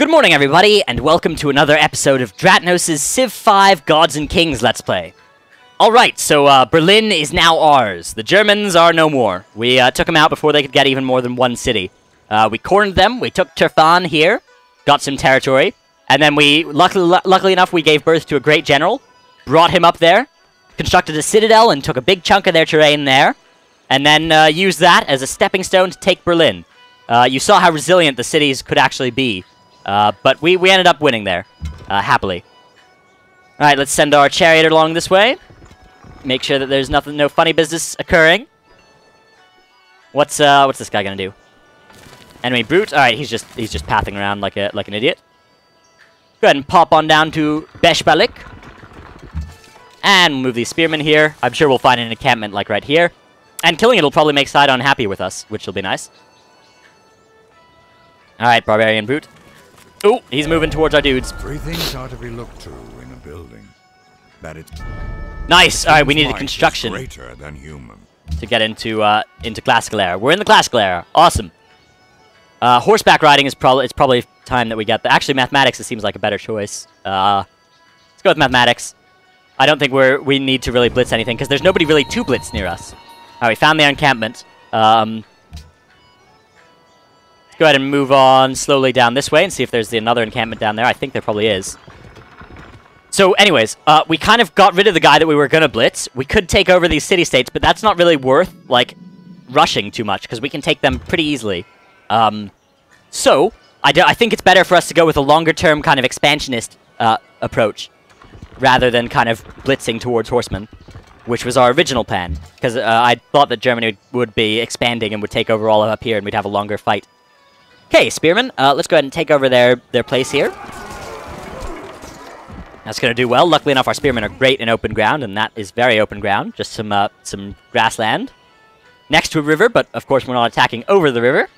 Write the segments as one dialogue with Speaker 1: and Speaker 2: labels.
Speaker 1: Good morning, everybody, and welcome to another episode of Dratnos' Civ 5 Gods and Kings Let's Play. Alright, so Berlin is now ours. The Germans are no more. We took them out before they could get even more than one city. We cornered them, we took Turfan here, got some territory, and then we, luckily enough, we gave birth to a great general, brought him up there, constructed a citadel and took a big chunk of their terrain there, and then used that as a stepping stone to take Berlin. You saw how resilient the cities could actually be. But we ended up winning there, happily. Alright, let's send our chariot along this way. Make sure that there's no funny business occurring. What's this guy gonna do? Enemy brute? Alright, he's just pathing around like an idiot. Go ahead and pop on down to Beshbalik. And move these spearmen here. I'm sure we'll find an encampment like right here. And killing it will probably make Sidon happy with us, which will be nice. Alright, barbarian brute. Ooh, he's moving towards our dudes.
Speaker 2: Three things are to be looked to in a building. That it's
Speaker 1: nice. All right, we needed construction
Speaker 2: greater than human
Speaker 1: to get into classical era. We're in the classical era. Awesome. Horseback riding is probably time that we get. Actually, mathematics it seems like a better choice. Let's go with mathematics. I don't think we need to really blitz anything because there's nobody really to blitz near us. All right, we found the encampment. Go ahead and move on slowly down this way and see if there's another encampment down there. I think there probably is. So anyways, we kind of got rid of the guy that we were going to blitz. We could take over these city-states, but that's not really worth, like, rushing too much, because we can take them pretty easily. So, I think it's better for us to go with a longer-term kind of expansionist approach, rather than kind of blitzing towards horsemen, which was our original plan, because I thought that Germany would be expanding and would take over all up here, and we'd have a longer fight. Okay, spearmen, let's go ahead and take over their place here. That's going to do well. Luckily enough, our spearmen are great in open ground, and that is very open ground. Just some grassland next to a river, but of course we're not attacking over the river.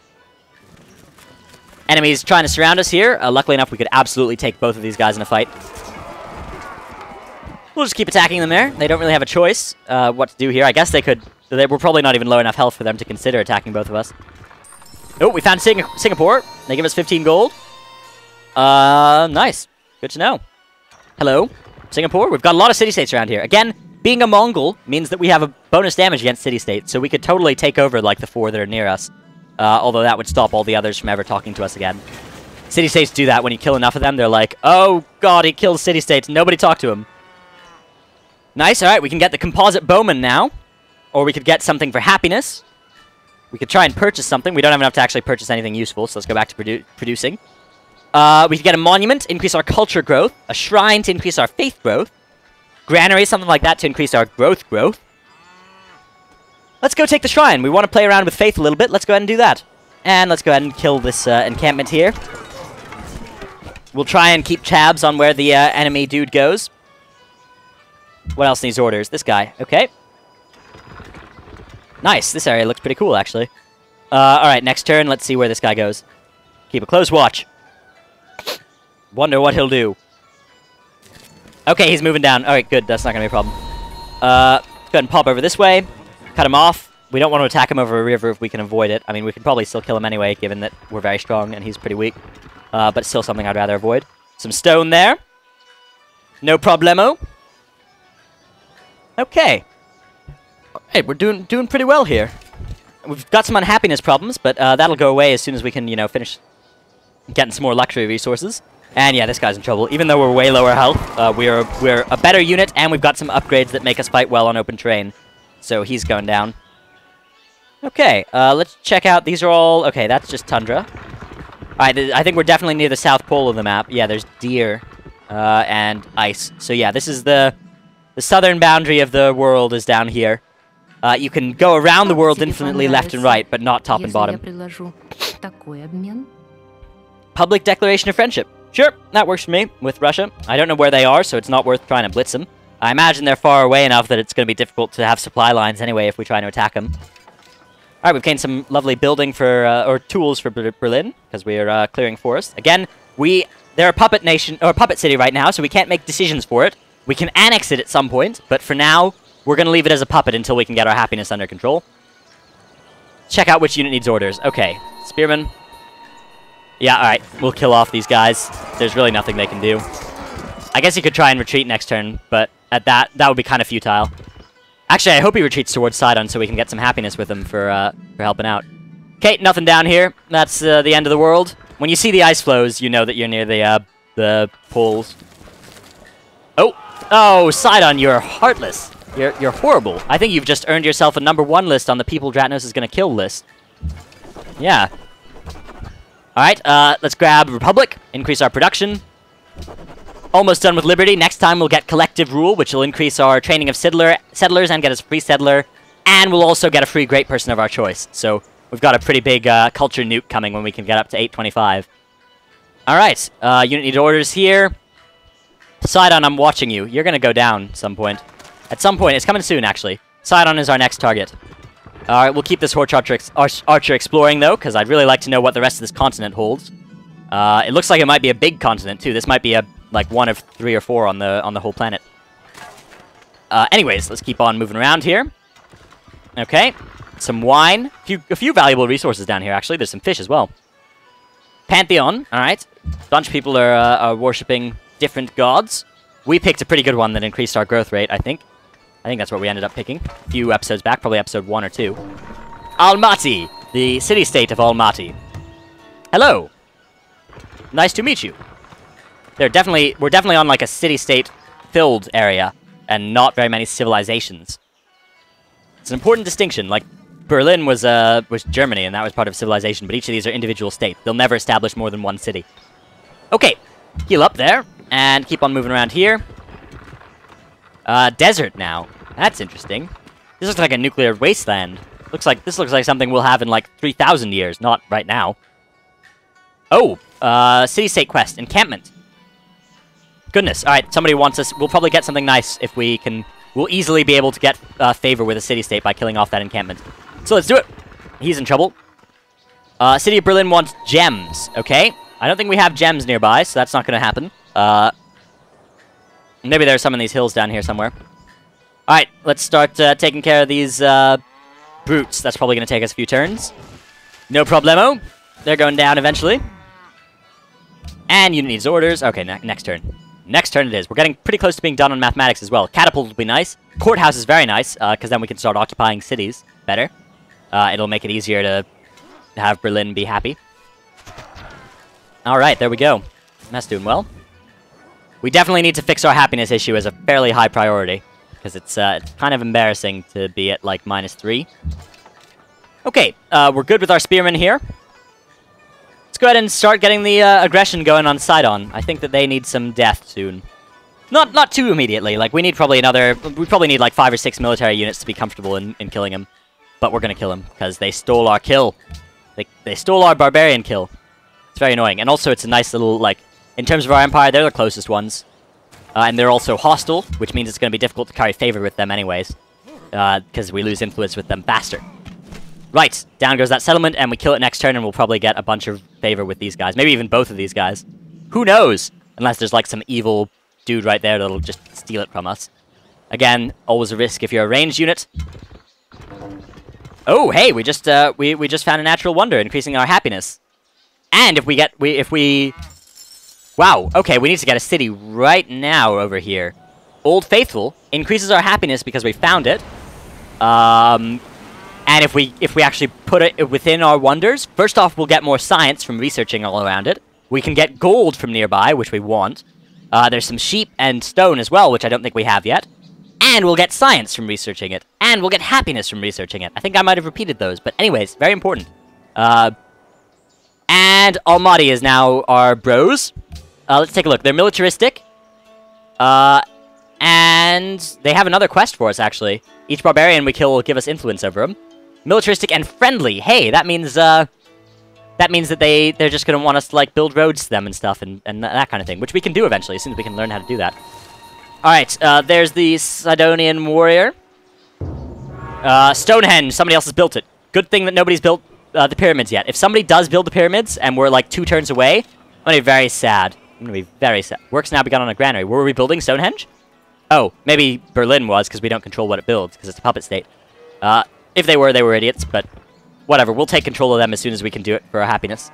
Speaker 1: Enemies trying to surround us here. Luckily enough, we could absolutely take both of these guys in a fight. We'll just keep attacking them there. They don't really have a choice what to do here. I guess they could. We're probably not even low enough health for them to consider attacking both of us. Oh, we found Singapore. They give us 15 gold. Nice. Good to know. Hello, Singapore. We've got a lot of city-states around here. Again, being a Mongol means that we have a bonus damage against city-states, so we could totally take over, like, the 4 that are near us. Although that would stop all the others from ever talking to us again. City-states do that. When you kill enough of them, they're like, oh, God, he killed city-states. Nobody talk to him. Nice. All right, we can get the composite bowman now. Or we could get something for happiness. We could try and purchase something. We don't have enough to actually purchase anything useful, so let's go back to producing. We could get a monument, increase our culture growth, a shrine to increase our faith growth, granary, something like that to increase our growth. Let's go take the shrine. We want to play around with faith a little bit. Let's go ahead and do that. And let's go ahead and kill this encampment here. We'll try and keep tabs on where the enemy dude goes. What else needs orders? This guy. Okay. Nice. This area looks pretty cool, actually. Alright, next turn. Let's see where this guy goes. Keep a close watch. Wonder what he'll do. Okay, he's moving down. Alright, good. That's not going to be a problem. Go ahead and pop over this way. Cut him off. We don't want to attack him over a river if we can avoid it. I mean, we could probably still kill him anyway, given that we're very strong and he's pretty weak. But still something I'd rather avoid. Some stone there. No problemo. Okay. Hey, we're doing pretty well here. We've got some unhappiness problems, but that'll go away as soon as we can, finish getting some more luxury resources. And yeah, this guy's in trouble. Even though we're way lower health, we're a better unit, and we've got some upgrades that make us fight well on open terrain. So he's going down. Okay, let's check out. These are all... Okay, that's just tundra. Alright, I think we're definitely near the South Pole of the map. Yeah, there's deer and ice. So yeah, this is the southern boundary of the world is down here. You can go around the world infinitely left and right, but not top and bottom. Public declaration of friendship. Sure, that works for me with Russia. I don't know where they are, so it's not worth trying to blitz them. I imagine they're far away enough that it's going to be difficult to have supply lines anyway if we try to attack them. Alright, we've gained some lovely building for, or tools for Berlin, because we are clearing forests. Again, they're a puppet nation, or puppet city right now, so we can't make decisions for it. We can annex it at some point, but for now, we're going to leave it as a puppet until we can get our happiness under control. Check out which unit needs orders. Okay, spearmen. Yeah, alright. We'll kill off these guys. There's really nothing they can do. I guess he could try and retreat next turn, but at that would be kind of futile. Actually, I hope he retreats towards Sidon so we can get some happiness with him for helping out. Okay, nothing down here. That's the end of the world. When you see the ice flows, you know that you're near the poles. Oh, Sidon, you're heartless. You're horrible. I think you've just earned yourself a #1 list on the people Dratnos is going to kill list. Yeah. Alright, let's grab Republic, increase our production. Almost done with Liberty. Next time we'll get Collective Rule, which will increase our training of settlers and get us a free settler. And we'll also get a free great person of our choice. So we've got a pretty big culture nuke coming when we can get up to 825. Alright, unit need orders here. Sidon, I'm watching you. You're going to go down at some point. At some point. It's coming soon, actually. Sidon is our next target. Alright, we'll keep this Horch Archer exploring, though, because I'd really like to know what the rest of this continent holds. It looks like it might be a big continent, too. This might be like one of 3 or 4 on the whole planet. Anyways, let's keep on moving around here. Okay. Some wine. A few valuable resources down here, actually. There's some fish as well. Pantheon. Alright. A bunch of people are worshipping different gods. We picked a pretty good one that increased our growth rate, I think. I think that's what we ended up picking. A few episodes back, probably episode 1 or 2. Almaty, the city-state of Almaty. Hello. Nice to meet you. We're definitely on like a city-state filled area, and not very many civilizations. It's an important distinction. Like Berlin was Germany, and that was part of civilization. But each of these are individual states. They'll never establish more than one city. Okay, heal up there. And keep on moving around here. Desert now. That's interesting. This looks like a nuclear wasteland. This looks like something we'll have in like 3,000 years, not right now. Oh, city-state quest, encampment. Goodness, alright, somebody wants us. We'll probably get something nice if we can. We'll easily be able to get favor with a city-state by killing off that encampment. So let's do it. He's in trouble. City of Berlin wants gems, okay? I don't think we have gems nearby, so that's not going to happen. Maybe there's some in these hills down here somewhere. Alright, let's start taking care of these brutes. That's probably going to take us a few turns. No problemo. They're going down eventually. And unit needs orders. Okay, next turn. Next turn it is. We're getting pretty close to being done on mathematics as well. Catapult will be nice. Courthouse is very nice, because then we can start occupying cities better. It'll make it easier to have Berlin be happy. Alright, there we go. That's doing well. We definitely need to fix our happiness issue as a fairly high priority, because it's kind of embarrassing to be at, like, -3. Okay, we're good with our spearmen here. Let's go ahead and start getting the aggression going on Sidon. I think that they need some death soon. Not too immediately. Like, we probably need, like, 5 or 6 military units to be comfortable in killing him. But we're gonna kill him, because they stole our kill. They stole our barbarian kill. It's very annoying. And also, it's a nice little, like, in terms of our empire, they're the closest ones. And they're also hostile, which means it's going to be difficult to carry favor with them anyways. Because we lose influence with them faster. Right, down goes that settlement, and we kill it next turn, and we'll probably get a bunch of favor with these guys. Maybe even both of these guys. Who knows? Unless there's, like, some evil dude right there that'll just steal it from us. Again, always a risk if you're a ranged unit. Oh, hey, we just found a natural wonder, increasing our happiness. And if we wow, okay, we need to get a city right now over here. Old Faithful increases our happiness because we found it. And if we actually put it within our wonders, first off, we'll get more science from researching all around it. We can get gold from nearby, which we want. There's some sheep and stone as well, which I don't think we have yet. And we'll get science from researching it. And we'll get happiness from researching it. I think I might have repeated those, but anyways, very important. And Almaty is now our bros. Let's take a look. They're militaristic. And they have another quest for us, actually. Each barbarian we kill will give us influence over them. Militaristic and friendly. Hey, that means that they're just going to want us to, like, build roads to them and stuff and that kind of thing, which we can do eventually, as soon as we can learn how to do that. Alright, there's the Sidonian warrior. Stonehenge. Somebody else has built it. Good thing that nobody's built the pyramids yet. If somebody does build the pyramids and we're, like, 2 turns away, I'm going to be very sad. I'm going to be very sad. Work's now begun on a granary. Were we building Stonehenge? Oh, maybe Berlin was, because we don't control what it builds, because it's a puppet state. If they were idiots, but whatever. We'll take control of them as soon as we can do it for our happiness.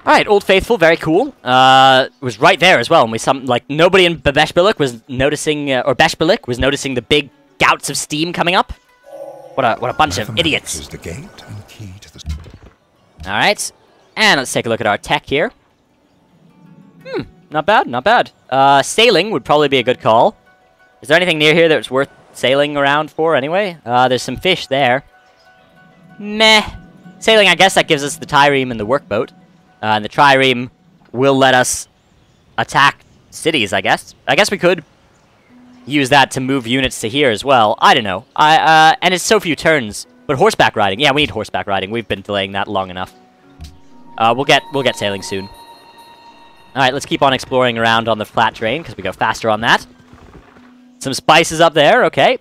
Speaker 1: Alright, Old Faithful, very cool. Was right there as well, and nobody in Beshbelik was noticing, or Beshbelik was noticing the big gouts of steam coming up. What a bunch of idiots.
Speaker 2: Is the gate and key to the...
Speaker 1: Alright, and let's take a look at our tech here. Not bad, not bad. Sailing would probably be a good call. Is there anything near here that's worth sailing around for anyway? There's some fish there. Meh. Sailing, I guess that gives us the trireme and the workboat. And the trireme will let us attack cities, I guess. I guess we could use that to move units to here as well. I don't know. And it's so few turns. But horseback riding. Yeah, we need horseback riding. We've been delaying that long enough. We'll get sailing soon. Alright, let's keep on exploring around on the flat terrain, because we go faster on that. Some spices up there, okay.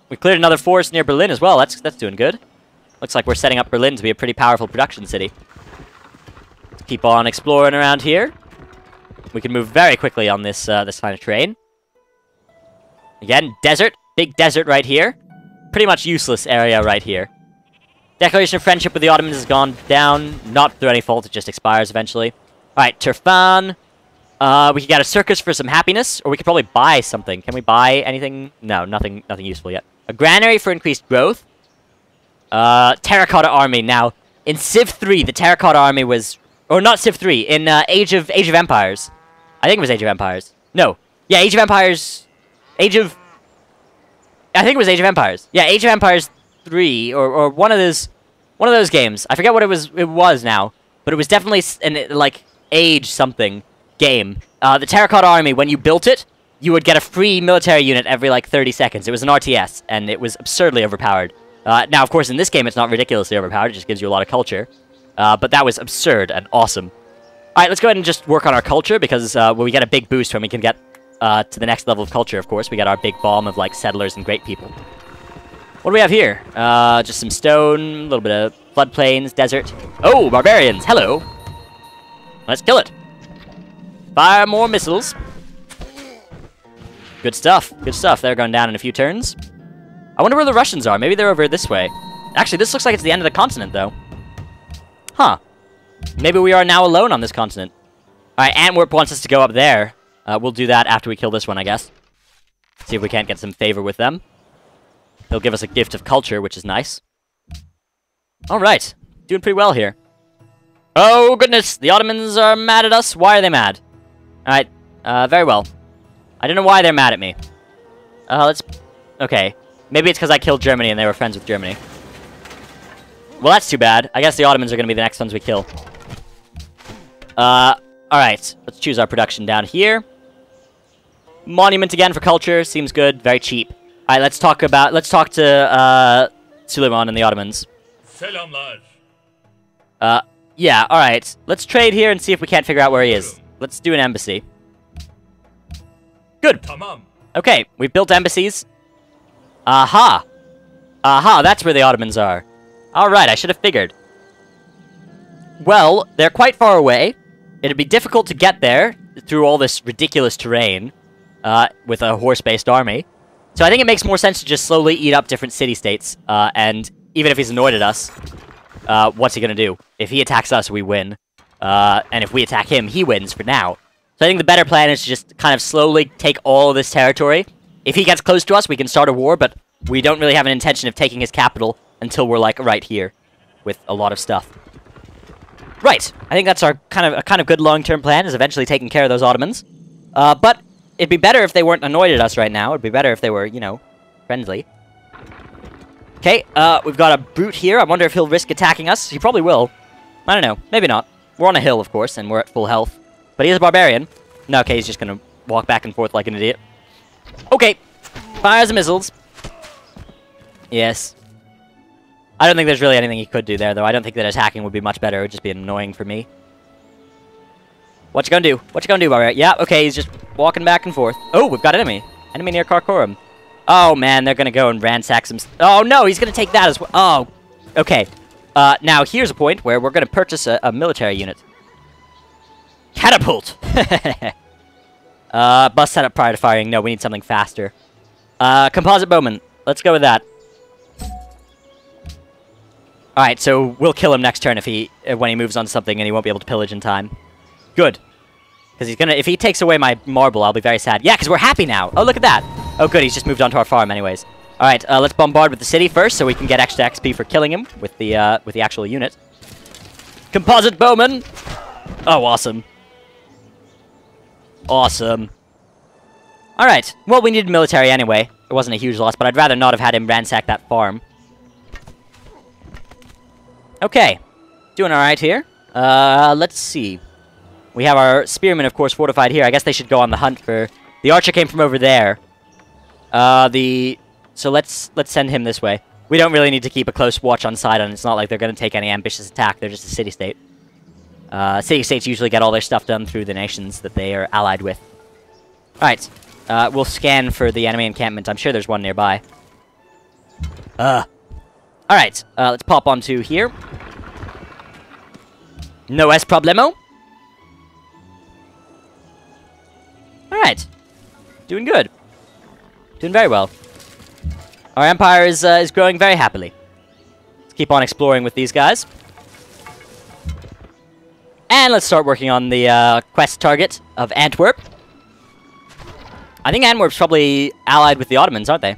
Speaker 1: We cleared another forest near Berlin as well. That's doing good. Looks like we're setting up Berlin to be a pretty powerful production city. Let's keep on exploring around here. We can move very quickly on this this kind of terrain. Again, desert. Big desert right here. Pretty much useless area right here. Declaration of friendship with the Ottomans has gone down. Not through any fault, it just expires eventually. Alright, Turfan. We could get a circus for some happiness, or we could probably buy something. Can we buy anything? No, nothing useful yet. A granary for increased growth. Terracotta army. Now, in Civ 3, the Terracotta army was... Or not Civ 3, in Age of Empires. I think it was Age of Empires. No. Yeah, Age of Empires... I think it was Age of Empires. Yeah, Age of Empires 3, or one of those games. I forget what it was now. But it was definitely, like, Age something game. The Terracotta army, when you built it, you would get a free military unit every, like, 30 seconds. It was an RTS, and it was absurdly overpowered. Now, of course, in this game, it's not ridiculously overpowered. It just gives you a lot of culture. But that was absurd and awesome. Alright, let's go ahead and just work on our culture, because when we get a big boost when we can get to the next level of culture, of course. We got our big bomb of, like, settlers and great people. What do we have here? Just some stone, a little bit of floodplains, desert. Oh, barbarians! Hello! Let's kill it! Fire more missiles. Good stuff. Good stuff. They're going down in a few turns. I wonder where the Russians are. Maybe they're over this way. Actually, this looks like it's the end of the continent, though. Huh. Maybe we are now alone on this continent. Alright, Antwerp wants us to go up there. We'll do that after we kill this one, I guess. See if we can't get some favor with them. They'll give us a gift of culture, which is nice. Alright. Doing pretty well here. Oh, goodness! The Ottomans are mad at us. Why are they mad? Alright. Very well. I don't know why they're mad at me. Let's... Okay. Maybe it's because I killed Germany and they were friends with Germany. Well, that's too bad. I guess the Ottomans are going to be the next ones we kill. Alright. Let's choose our production down here. Monument again for culture. Seems good. Very cheap. Alright, let's talk to, Suleiman and the Ottomans.
Speaker 3: Selamlar.
Speaker 1: Yeah, alright. Let's trade here and see if we can't figure out where he is. Let's do an embassy. Good.
Speaker 3: Tamam.
Speaker 1: Okay, we've built embassies. Aha! Aha, that's where the Ottomans are. Alright, I should have figured. Well, they're quite far away. It'd be difficult to get there through all this ridiculous terrain with a horse-based army. So I think it makes more sense to just slowly eat up different city-states. And even if he's annoyed at us, what's he gonna do? If he attacks us, we win. And if we attack him, he wins for now. So I think the better plan is to just kind of slowly take all of this territory. If he gets close to us, we can start a war, but we don't really have an intention of taking his capital until we're, like, right here with a lot of stuff. Right. I think that's our kind of good long-term plan, is eventually taking care of those Ottomans. But it'd be better if they weren't annoyed at us right now. It'd be better if they were, you know, friendly. Okay, we've got a brute here. I wonder if he'll risk attacking us. He probably will. I don't know. Maybe not. We're on a hill, of course, and we're at full health. But he is a barbarian. No, okay, he's just gonna walk back and forth like an idiot. Okay. Fires the missiles. Yes. I don't think there's really anything he could do there, though. I don't think that attacking would be much better. It would just be annoying for me. What you gonna do? What you gonna do, barbarian? Yeah, okay, he's just walking back and forth. Oh, we've got enemy. Enemy near Karakorum. Oh, man, they're gonna go and ransack some... Oh, no, he's gonna take that as well. Oh, okay. Now, here's a point where we're gonna purchase a military unit. Catapult! Bus setup prior to firing. No, we need something faster. Composite bowman. Let's go with that. Alright, so we'll kill him next turn when he moves on to something and he won't be able to pillage in time. Good. Because if he takes away my marble, I'll be very sad. Yeah, because we're happy now. Oh, look at that. Oh, good, he's just moved on to our farm anyways. Alright, let's bombard with the city first so we can get extra XP for killing him with the actual unit. Composite bowman! Oh, awesome. Awesome. Alright, well, we needed military anyway. It wasn't a huge loss, but I'd rather not have had him ransack that farm. Okay. Doing alright here. Let's see. We have our spearmen, of course, fortified here. I guess they should go on the hunt for... The archer came from over there. So let's send him this way. We don't really need to keep a close watch on Sidon. It's not like they're going to take any ambitious attack. They're just a city-state. City-states usually get all their stuff done through the nations that they are allied with. Alright. We'll scan for the enemy encampment. I'm sure there's one nearby. Alright. Let's pop onto here. No es problemo. Alright. Doing good. Doing very well. Our empire is growing very happily. Let's keep on exploring with these guys. And let's start working on the quest target of Antwerp. I think Antwerp's probably allied with the Ottomans, aren't they?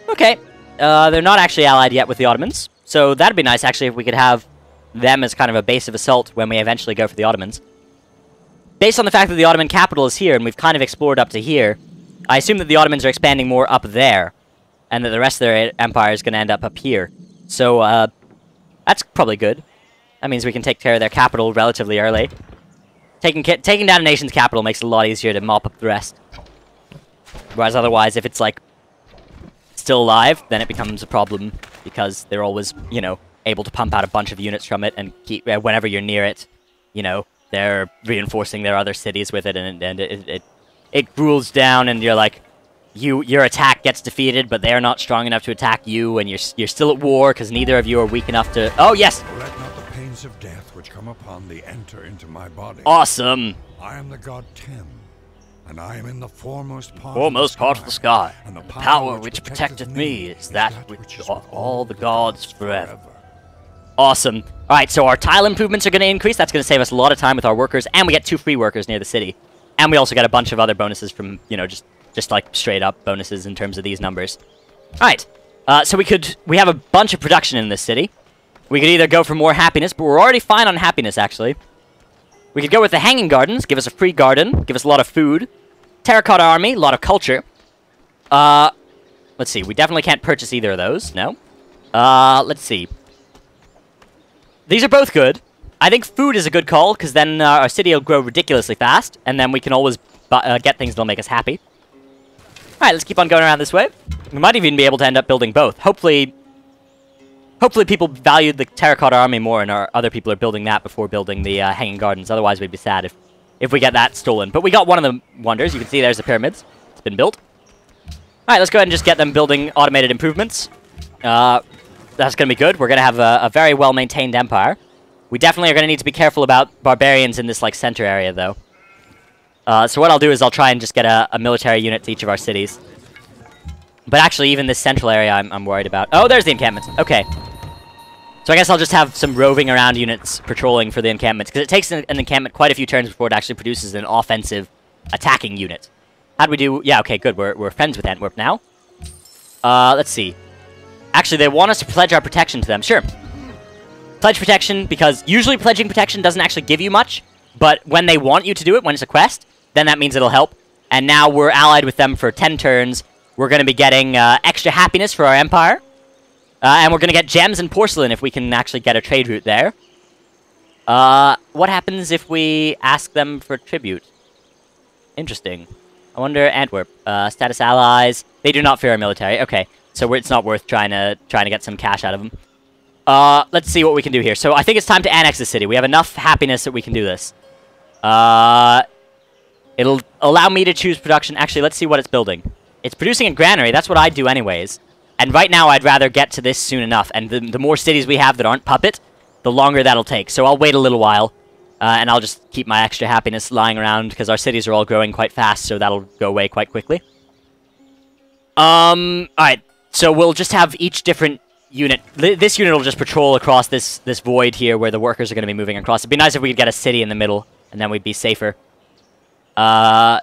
Speaker 1: Okay. They're not actually allied yet with the Ottomans. So that'd be nice, actually, if we could have them as kind of a base of assault when we eventually go for the Ottomans. Based on the fact that the Ottoman capital is here, and we've kind of explored up to here, I assume that the Ottomans are expanding more up there, and that the rest of their empire is going to end up here. So, that's probably good. That means we can take care of their capital relatively early. Taking down a nation's capital makes it a lot easier to mop up the rest. Whereas otherwise, if it's, like, still alive, then it becomes a problem, because they're always, you know, able to pump out a bunch of units from it, and keep whenever you're near it, you know, they're reinforcing their other cities with it, and it rules down, and you're like, your attack gets defeated, but they're not strong enough to attack you, and you're still at war because neither of you are weak enough to. Oh yes.
Speaker 2: Let not the pains of death which come upon thee enter into my body.
Speaker 1: Awesome.
Speaker 2: I am the god Tim, and I am in the foremost part
Speaker 1: of the sky.
Speaker 2: And the
Speaker 1: power which protecteth me is that which all the gods forever. Awesome. Alright, so our tile improvements are going to increase. That's going to save us a lot of time with our workers, and we get 2 free workers near the city. And we also get a bunch of other bonuses from, you know, just like straight up bonuses in terms of these numbers. Alright, so we have a bunch of production in this city. We could either go for more happiness, but we're already fine on happiness, actually. We could go with the Hanging Gardens, give us a free garden, give us a lot of food. Terracotta Army, a lot of culture. Let's see, we definitely can't purchase either of those, no. Let's see. These are both good. I think food is a good call, because then our city will grow ridiculously fast, and then we can always get things that'll make us happy. Alright, let's keep on going around this way. We might even be able to end up building both. Hopefully people valued the Terracotta Army more, and our other people are building that before building the Hanging Gardens. Otherwise, we'd be sad if we get that stolen. But we got one of the wonders. You can see there's the pyramids. It's been built. Alright, let's go ahead and just get them building automated improvements. That's going to be good. We're going to have a very well-maintained empire. We definitely are going to need to be careful about barbarians in this, like, center area, though. So what I'll do is I'll try and just get a military unit to each of our cities. But actually, even this central area I'm worried about. Oh, there's the encampment. Okay. So I guess I'll just have some roving around units patrolling for the encampments, because it takes an encampment quite a few turns before it actually produces an offensive attacking unit. How'd we do? Yeah, okay, good. We're friends with Antwerp now. Let's see. Actually, they want us to pledge our protection to them. Sure. Pledge protection, because usually pledging protection doesn't actually give you much, but when they want you to do it, when it's a quest, then that means it'll help. And now we're allied with them for 10 turns. We're going to be getting extra happiness for our empire. And we're going to get gems and porcelain if we can actually get a trade route there. What happens if we ask them for tribute? Interesting. I wonder, Antwerp. Status allies. They do not fear our military. Okay. So it's not worth trying to get some cash out of them. Let's see what we can do here. So I think it's time to annex the city. We have enough happiness that we can do this. It'll allow me to choose production. Actually, let's see what it's building. It's producing a granary. That's what I'd do anyways. And right now, I'd rather get to this soon enough. And the more cities we have that aren't puppet, the longer that'll take. So I'll wait a little while. And I'll just keep my extra happiness lying around, because our cities are all growing quite fast, so that'll go away quite quickly. Alright, so we'll just have each different unit. This unit will just patrol across this void here where the workers are going to be moving across. It'd be nice if we could get a city in the middle, and then we'd be safer. Nice.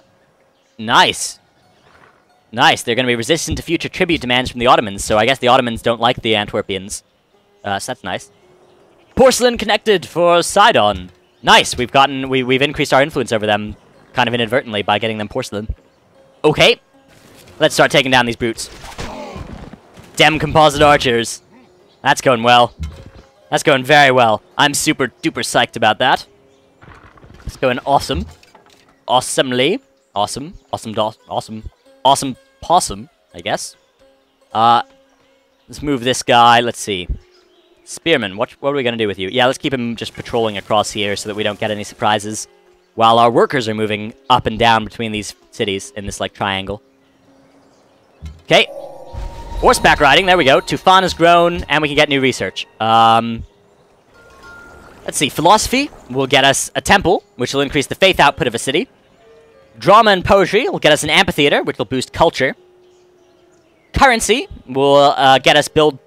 Speaker 1: Nice, they're going to be resistant to future tribute demands from the Ottomans, so I guess the Ottomans don't like the Antwerpians. So that's nice. Porcelain connected for Sidon. Nice, we've increased our influence over them, kind of inadvertently, by getting them porcelain. Okay, let's start taking down these brutes. Dem composite archers. That's going well. That's going very well. I'm super duper psyched about that. It's going awesome. Awesomely. Awesome. Awesome possum, I guess. Let's move this guy. Let's see. Spearman, what are we going to do with you? Yeah, let's keep him just patrolling across here so that we don't get any surprises while our workers are moving up and down between these cities in this, like, triangle. Okay. Horseback riding, there we go. Tufan has grown, and we can get new research. Let's see. Philosophy will get us a temple, which will increase the faith output of a city. Drama and poetry will get us an amphitheater, which will boost culture. Currency will let us build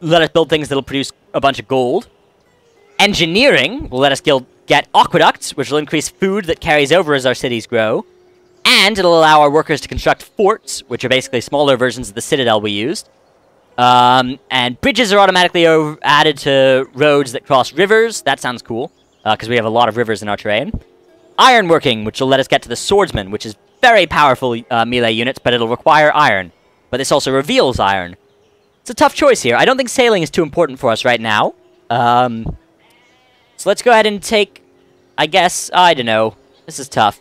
Speaker 1: things that'll produce a bunch of gold. Engineering will let us get aqueducts, which will increase food that carries over as our cities grow. And it'll allow our workers to construct forts, which are basically smaller versions of the citadel we used. And bridges are automatically added to roads that cross rivers. That sounds cool, because we have a lot of rivers in our terrain. Ironworking, which will let us get to the swordsman, which is very powerful melee units, but it'll require iron. But this also reveals iron. It's a tough choice here. I don't think sailing is too important for us right now. So let's go ahead and take, I guess, I don't know. This is tough.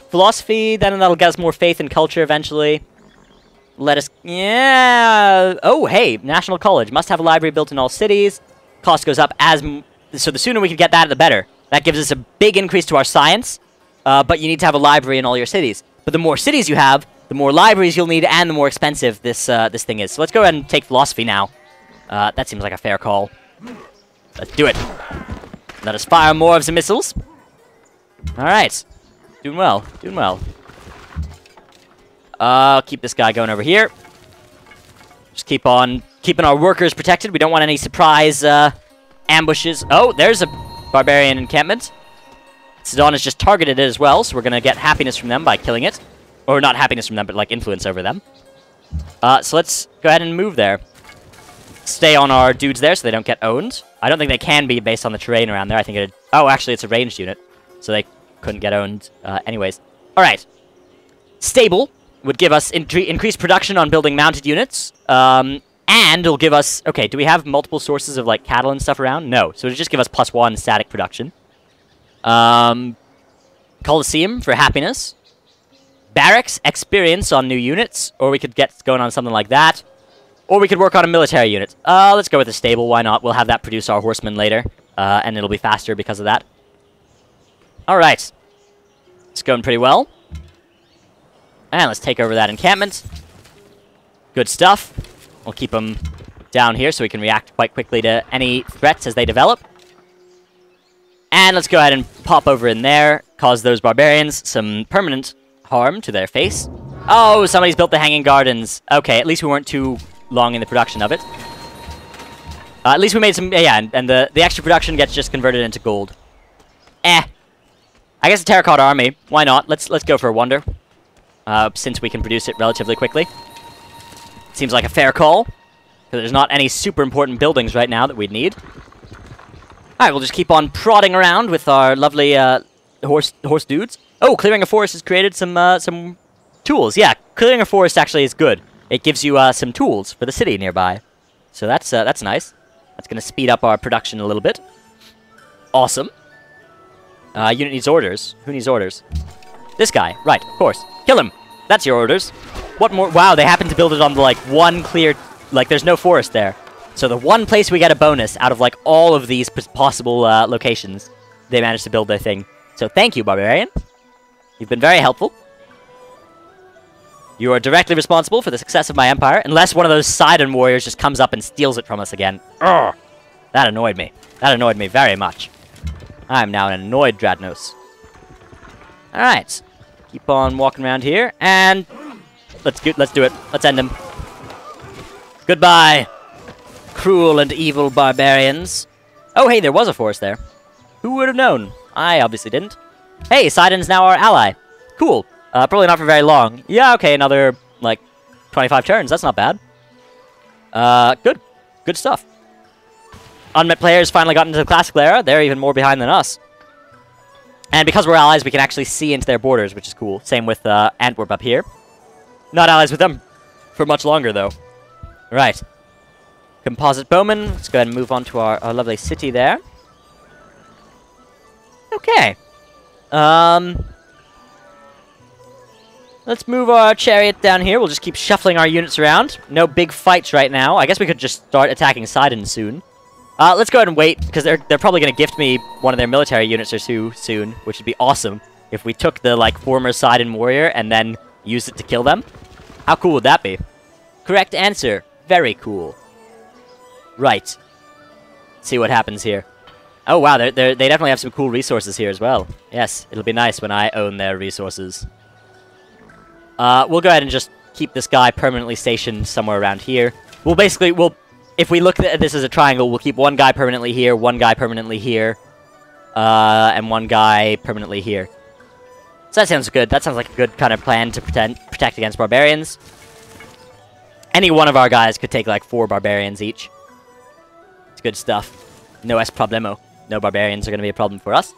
Speaker 1: Philosophy, then that'll get us more faith and culture eventually. Let us, yeah. Oh, hey, National College. Must have a library built in all cities. Cost goes up so the sooner we can get that, the better. That gives us a big increase to our science, but you need to have a library in all your cities. But the more cities you have, the more libraries you'll need, and the more expensive this thing is. So let's go ahead and take philosophy now. That seems like a fair call. Let's do it. Let us fire more of the missiles. All right. Doing well. Doing well. I'll keep this guy going over here. Just keep on keeping our workers protected. We don't want any surprise ambushes. Oh, there's a barbarian encampment. Sidon has just targeted it as well, so we're going to get happiness from them by killing it. Or not happiness from them, but like influence over them. So let's go ahead and move there. Stay on our dudes there so they don't get owned. I don't think they can be based on the terrain around there. I think oh, actually, it's a ranged unit, so they couldn't get owned anyways. All right. Stable would give us increased production on building mounted units, and it'll give us... Okay, do we have multiple sources of, like, cattle and stuff around? No, so it'll just give us +1 static production. Coliseum for happiness. Barracks, experience on new units, or we could get going on something like that. Or we could work on a military unit. Let's go with a stable, why not? We'll have that produce our horsemen later, and it'll be faster because of that. Alright. It's going pretty well. And let's take over that encampment. Good stuff. We'll keep them down here so we can react quite quickly to any threats as they develop. And let's go ahead and pop over in there, cause those barbarians some permanent harm to their face. Oh, somebody's built the Hanging Gardens. Okay, at least we weren't too long in the production of it. At least we made some... Yeah, and the extra production gets just converted into gold. I guess a terracotta army. Why not? Let's go for a wonder. Since we can produce it relatively quickly. Seems like a fair call. Because there's not any super important buildings right now that we'd need. Alright, we'll just keep on prodding around with our lovely horse dudes. Oh, clearing a forest has created some tools. Yeah, clearing a forest actually is good. It gives you some tools for the city nearby. So that's nice. That's going to speed up our production a little bit. Awesome. Unit needs orders. Who needs orders? This guy. Right, of course. Kill him. That's your orders. What more? Wow, they happen to build it on the, like, one clear... Like, there's no forest there. So the one place we get a bonus out of, like, all of these possible locations, they managed to build their thing. So thank you, Barbarian. You've been very helpful. You are directly responsible for the success of my empire, unless one of those Sidon warriors just comes up and steals it from us again. Urgh! That annoyed me. That annoyed me very much. I'm now an annoyed Dratnos. Alright. Keep on walking around here, and let's do it. Let's end him. Goodbye, cruel and evil barbarians. Oh, hey, there was a forest there. Who would have known? I obviously didn't. Hey, Sidon's now our ally. Cool. Probably not for very long. Yeah, okay, another, like, 25 turns. That's not bad. Good. Good stuff. Unmet players finally got into the Classical era. They're even more behind than us. And because we're allies, we can actually see into their borders, which is cool. Same with Antwerp up here. Not allies with them for much longer, though. Right. Composite bowman. Let's go ahead and move on to our lovely city there. Okay. Let's move our chariot down here. We'll just keep shuffling our units around. No big fights right now. I guess we could just start attacking Sidon soon. Let's go ahead and wait, because they're probably going to gift me one of their military units or two soon, which would be awesome if we took the, like, former Sidon warrior and then used it to kill them. How cool would that be? Correct answer. Very cool. Right. Let's see what happens here. Oh, wow, they definitely have some cool resources here as well. Yes, it'll be nice when I own their resources. We'll go ahead and just keep this guy permanently stationed somewhere around here. If we look at this as a triangle, we'll keep one guy permanently here, one guy permanently here, and one guy permanently here. So that sounds good. That sounds like a good kind of plan to protect against barbarians. Any one of our guys could take like 4 barbarians each. It's good stuff. No es problemo. No barbarians are going to be a problem for us.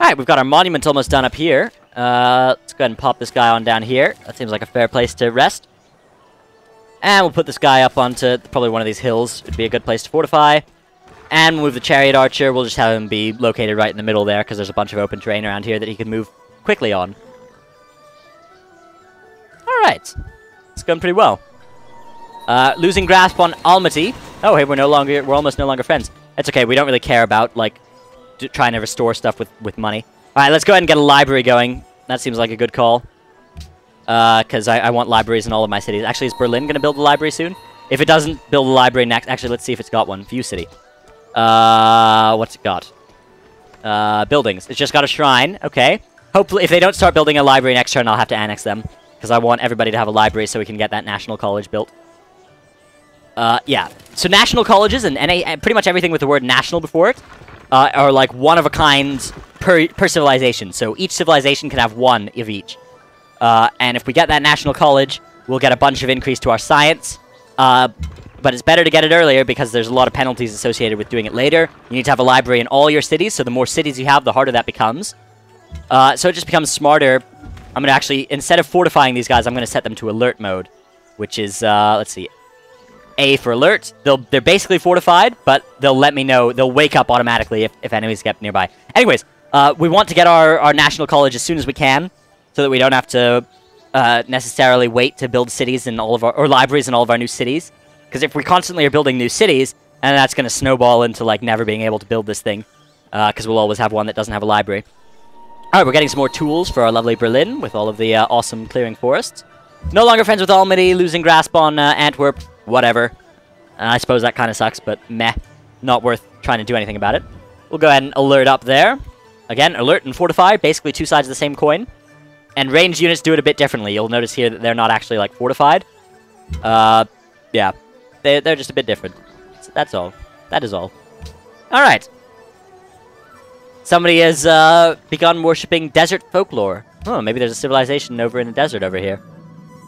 Speaker 1: Alright, we've got our monument almost done up here. Let's go ahead and pop this guy on down here. That seems like a fair place to rest. And we'll put this guy up onto probably one of these hills. It'd be a good place to fortify. And move the chariot archer. We'll just have him be located right in the middle there, because there's a bunch of open terrain around here that he can move quickly on. Alright. It's going pretty well. Losing grasp on Almaty. Oh, hey, we're almost no longer friends. It's okay, we don't really care about, like, trying to restore stuff with money. Alright, let's go ahead and get a library going. That seems like a good call. Because I want libraries in all of my cities. Actually, is Berlin going to build a library soon? If it doesn't build a library next... Actually, let's see if it's got one. View city. What's it got? Buildings. It's just got a shrine. Okay. Hopefully, if they don't start building a library next turn, I'll have to annex them. Because I want everybody to have a library so we can get that national college built. Yeah. So national colleges and pretty much everything with the word national before it are like one of a kind per civilization. So each civilization can have one of each. And if we get that national college, we'll get a bunch of increase to our science. But it's better to get it earlier because there's a lot of penalties associated with doing it later. You need to have a library in all your cities, so the more cities you have, the harder that becomes. So it just becomes smarter. I'm going to actually, instead of fortifying these guys, I'm going to set them to alert mode, which is, let's see, A for alert. They're basically fortified, but they'll let me know. They'll wake up automatically if enemies get nearby. Anyways, we want to get our national college as soon as we can, so that we don't have to necessarily wait to build cities in all of or libraries in all of our new cities. Because if we constantly are building new cities, and that's going to snowball into like never being able to build this thing, because we'll always have one that doesn't have a library. All right, we're getting some more tools for our lovely Berlin with all of the awesome clearing forests. No longer friends with Almaty, losing grasp on Antwerp, whatever. I suppose that kind of sucks, but meh, not worth trying to do anything about it. We'll go ahead and alert up there. Again, alert and fortify, basically two sides of the same coin. And ranged units do it a bit differently. You'll notice here that they're not actually, like, fortified. Yeah. They're just a bit different. So that's all. That is all. Alright. Somebody has begun worshipping desert folklore. Oh, maybe there's a civilization over in the desert over here.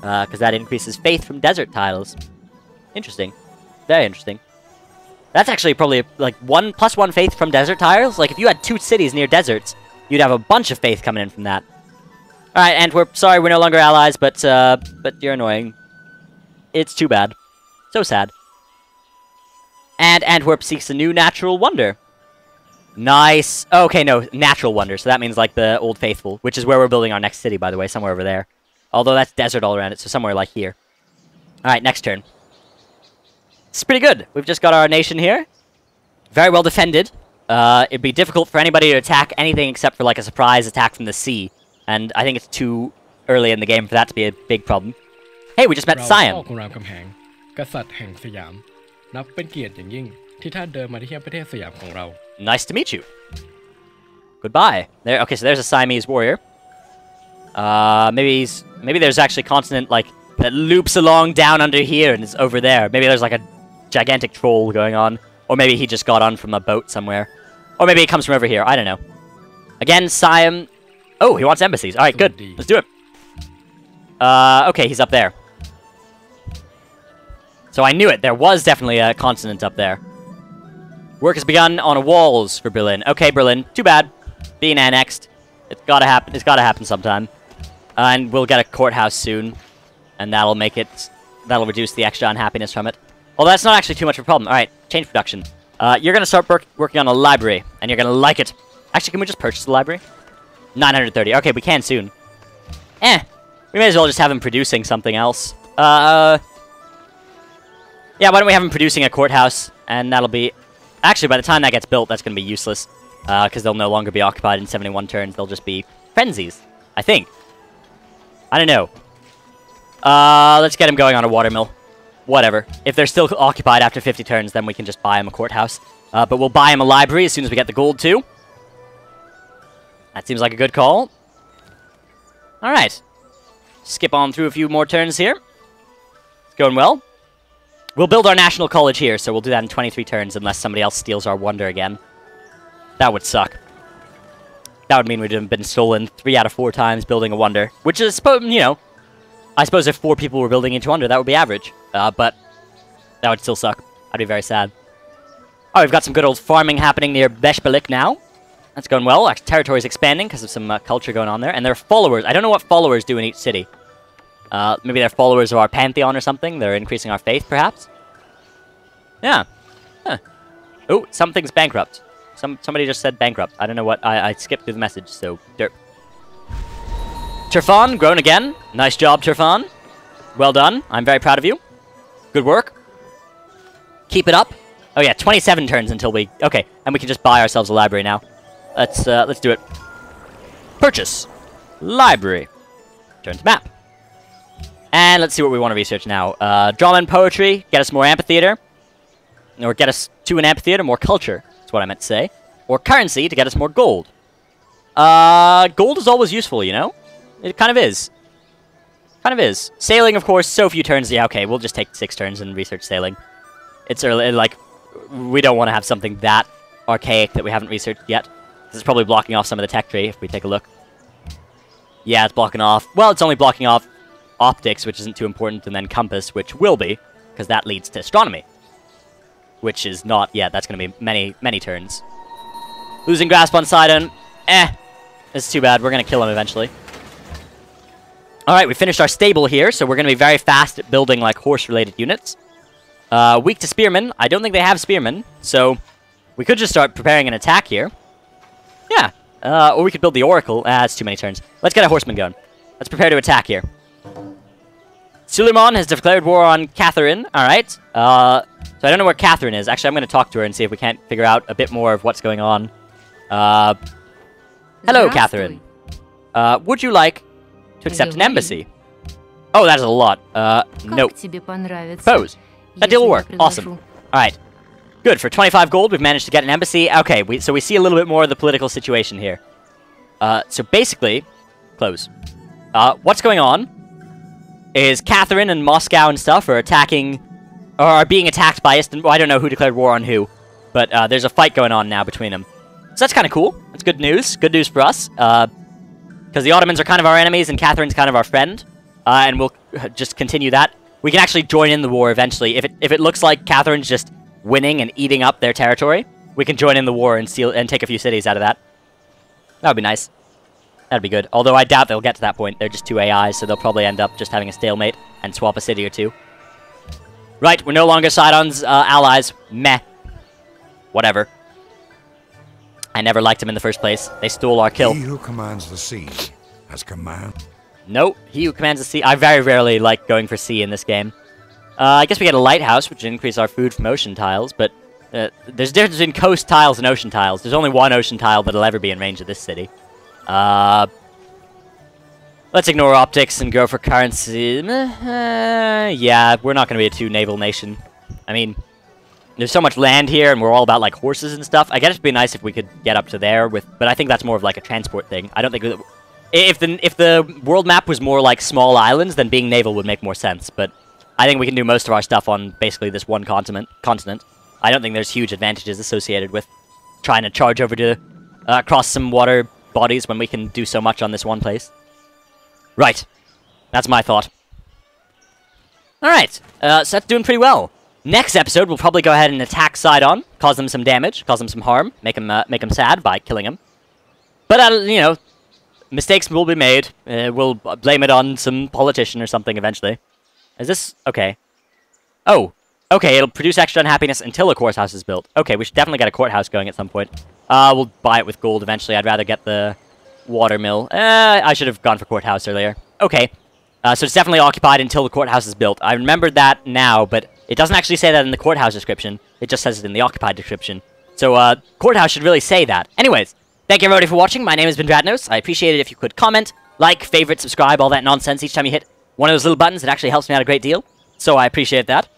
Speaker 1: Because that increases faith from desert tiles. Interesting. Very interesting. That's actually probably, like, +1 faith from desert tiles. Like, if you had 2 cities near deserts, you'd have a bunch of faith coming in from that. Alright, Antwerp, sorry we're no longer allies, but you're annoying. It's too bad. So sad. And Antwerp seeks a new natural wonder. Nice. Oh, okay, no, natural wonder. So that means like the Old Faithful, which is where we're building our next city, by the way, somewhere over there. Although that's desert all around it, so somewhere like here. Alright, next turn. It's pretty good. We've just got our nation here. Very well defended. It'd be difficult for anybody to attack anything except for like a surprise attack from the sea. And I think it's too early in the game for that to be a big problem. Hey, we just met Sion. Nice to meet you. Goodbye. There. Okay, so there's a Siamese warrior. Maybe there's actually a continent, like, that loops along down under here and is over there. Maybe there's, like, a gigantic troll going on. Or maybe he just got on from a boat somewhere. Or maybe it comes from over here. I don't know. Again, Siam... Oh, he wants embassies. Alright, good. Let's do it. Okay, he's up there. So I knew it. There was definitely a continent up there. Work has begun on walls for Berlin. Okay, Berlin. Too bad. Being annexed. It's gotta happen. It's gotta happen sometime. And we'll get a courthouse soon. And that'll make it... That'll reduce the extra unhappiness from it. Although that's not actually too much of a problem. Alright, change production. You're gonna start working on a library. And you're gonna like it. Actually, can we just purchase the library? 930. Okay, we can soon. We may as well just have him producing something else. Yeah, why don't we have him producing a courthouse, and that'll be... Actually, by the time that gets built, that's going to be useless. Because they'll no longer be occupied in 71 turns. They'll just be frenzies, I think. I don't know. Let's get him going on a watermill. Whatever. If they're still occupied after 50 turns, then we can just buy him a courthouse. But we'll buy him a library as soon as we get the gold, too. That seems like a good call. Alright. Skip on through a few more turns here. It's going well. We'll build our national college here, so we'll do that in 23 turns unless somebody else steals our wonder again. That would suck. That would mean we'd have been stolen 3 out of 4 times building a wonder. Which is, you know, I suppose if 4 people were building each wonder, that would be average. But that would still suck. I'd be very sad. Oh, we've got some good old farming happening near Beshbelik now. That's going well. Our territory's expanding because of some culture going on there. And their followers. I don't know what followers do in each city. Maybe they're followers of our pantheon or something. They're increasing our faith, perhaps. Yeah. Huh. Oh, something's bankrupt. Somebody just said bankrupt. I don't know what. I skipped through the message, so derp. Turfan, grown again. Nice job, Turfan. Well done. I'm very proud of you. Good work. Keep it up. Oh yeah, 27 turns until we... Okay, and we can just buy ourselves a library now. Let's do it. Purchase. Library. Turn to map. And let's see what we want to research now. Drama and poetry. Get us more amphitheater. Or get us to an amphitheater, more culture. That's what I meant to say. Or currency to get us more gold. Gold is always useful, you know? It kind of is. Kind of is. Sailing, of course, so few turns. Yeah, okay, we'll just take 6 turns and research sailing. It's early, like, we don't want to have something that archaic that we haven't researched yet. This is probably blocking off some of the tech tree, if we take a look. Yeah, it's blocking off... Well, it's only blocking off optics, which isn't too important, and then compass, which will be, because that leads to astronomy. Which is not... Yeah, that's going to be many, many turns. Losing grasp on Sidon. It's too bad. We're going to kill him eventually. Alright, we finished our stable here, so we're going to be very fast at building, like, horse-related units. Weak to spearmen. I don't think they have spearmen, so we could just start preparing an attack here. Yeah. Or we could build the oracle. It's too many turns. Let's get a horseman going. Let's prepare to attack here. Suleiman has declared war on Catherine. Alright. So I don't know where Catherine is. Actually, I'm going to talk to her and see if we can't figure out a bit more of what's going on. Hello, Catherine. Would you like to accept an embassy? Oh, that is a lot. Nope. Pose. That deal will work. Awesome. Alright. Good. For 25 gold, we've managed to get an embassy. Okay, so we see a little bit more of the political situation here. So basically... Close. What's going on is Catherine and Moscow and stuff are attacking... Or are being attacked by Istanbul. I don't know who declared war on who. But there's a fight going on now between them. So that's kind of cool. That's good news. Good news for us. Because the Ottomans are kind of our enemies and Catherine's kind of our friend. And we'll just continue that. We can actually join in the war eventually. If it looks like Catherine's just winning and eating up their territory, we can join in the war and take a few cities out of that. That would be nice. That'd be good. Although I doubt they'll get to that point. They're just 2 AIs, so they'll probably end up just having a stalemate and swap a city or 2. Right, we're no longer Sidon's allies. Meh. Whatever. I never liked him in the first place. They stole our kill.
Speaker 2: He who commands the sea has command.
Speaker 1: Nope, he who commands the sea. I very rarely like going for sea in this game. I guess we get a lighthouse, which would increase our food from ocean tiles, but there's a difference between coast tiles and ocean tiles. There's only one ocean tile that'll ever be in range of this city. Let's ignore optics and go for currency. Yeah, we're not going to be a 2 naval nation. I mean, There's so much land here, and we're all about, like, horses and stuff. I guess it'd be nice if we could get up to there with... But I think that's more of, like, a transport thing. I don't think... If the world map was more like small islands, then being naval would make more sense. But I think we can do most of our stuff on basically this one continent. I don't think there's huge advantages associated with trying to charge over to cross some water bodies when we can do so much on this one place. Right. That's my thought. Alright, so that's doing pretty well. Next episode, we'll probably go ahead and attack Sidon, cause them some damage, cause them some harm, make them sad by killing him. But, you know, mistakes will be made. We'll blame it on some politician or something eventually. Is this... okay. Oh, okay, it'll produce extra unhappiness until a courthouse is built. Okay, we should definitely get a courthouse going at some point. We'll buy it with gold eventually. I'd rather get the water mill. I should have gone for courthouse earlier. Okay. So it's definitely occupied until the courthouse is built. I remembered that now, but it doesn't actually say that in the courthouse description. It just says it in the occupied description. So, courthouse should really say that. Anyways, thank you everybody for watching. My name has been Dratnos. I appreciate it if you could comment, like, favorite, subscribe, all that nonsense each time you hit one of those little buttons. It actually helps me out a great deal. So I appreciate that.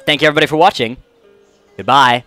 Speaker 1: Thank you everybody for watching. Goodbye.